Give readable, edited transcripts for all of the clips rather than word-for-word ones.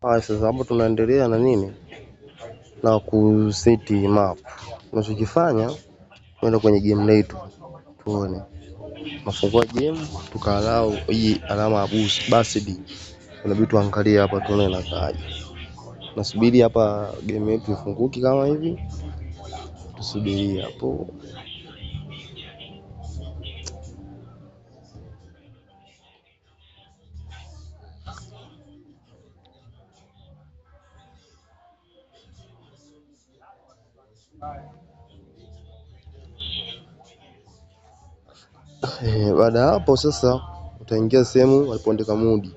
Sasa hapo tunaendelea na nini? Na kuseti map. Tunachokifanya kwenda kwenye game letu. Tuone. Nafungua game, tukaallow hii alama ya boost inabidi tuangalie hapa tuone inakaaje. Nasubiri hapa game yetu ifunguke kama hivi. Tusubiri hapo. Baada hapo sasa utaingia sehemu walipoandika mood.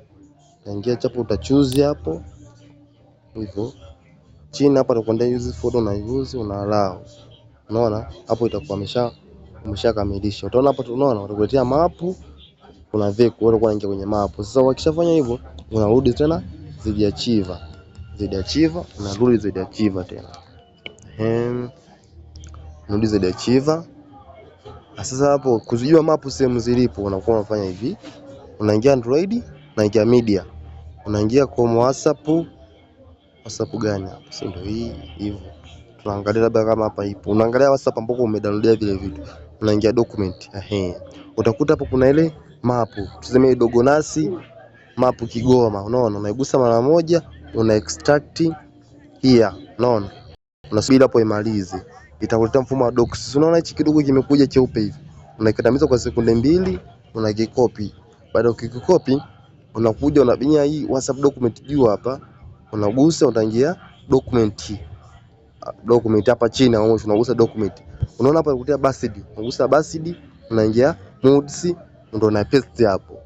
Utaingia chapo utachoose hapo. Hivyo. Chini hapa utakwenda use photo na use una allow. Unaona? Hapo itakuwa umeshakamilisha. Utaona hapo tunaona watakuletea mapu. Kuna vehicle wale unaingia kwenye mapu. Sasa wakishafanya hivyo unarudi tena zidi achiever unarudi zidi achiever tena. Unarudi zidi achiever. Sasa hapo kuzijua mapu sehemu zilipo unakuwa unafanya hivi. Unaingia Android, unaingia media. Unaingia kwa WhatsApp gani hapo? Si ndio hii hivyo. Tunaangalia labda kama hapa ipo. Unaangalia WhatsApp ambako umedownload vile vitu. Unaingia document. Utakuta hapo kuna ile mapu. Tuseme Dogonasi mapu Kigoma. Unaona? Unaigusa mara moja, una extract here. Unaona? Unasubiri hapo imalize. Itakuletea mfumo wa docs. Unaona hichi kidogo kimekuja cheupe hivi. Unaikandamiza kwa sekunde 2, unakikopi. Baada ya ukikopi, unakuja unabinya hii WhatsApp document juu hapa. Unagusa utaingia document hapa chini au unagusa document. Unaona hapa inakutia basic. Unagusa basic, unaingia moods ndio una paste hapo.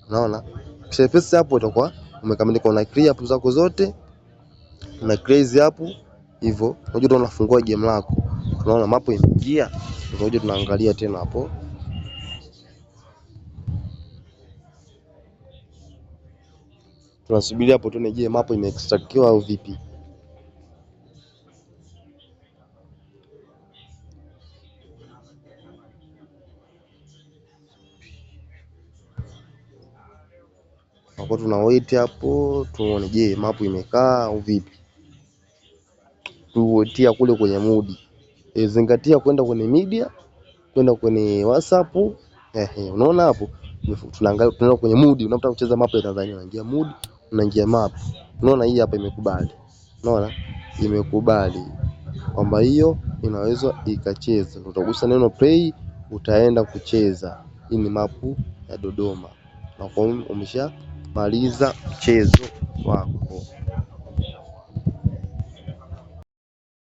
Unaona? Kisha paste hapo itakuwa umekamilika. Una clear hapo zako zote. Una crazy hapo hivyo. Unajua unafungua game lako. Unaona mapo imeingia. Tunajua tunaangalia tena hapo. Tunasubiri hapo tuone je mapo imeextractiwa au vipi. Hapo tuna wait hapo tuone je mapu imekaa au vipi. Tuotia kule kwenye mood. Zingatia kwenda kwenye media, kwenda kwenye WhatsApp. Unaona hapo tunaangalia tunaenda kwenye mood. Unataka kucheza mapu ya Tanzania unaingia mood, unaingia map. Unaona hii hapa imekubali. Unaona? Imekubali kwamba hiyo inaweza ikacheza. Utagusa neno play utaenda kucheza. Hii ni mapu ya Dodoma. Na kwa umeshamaliza mchezo wako.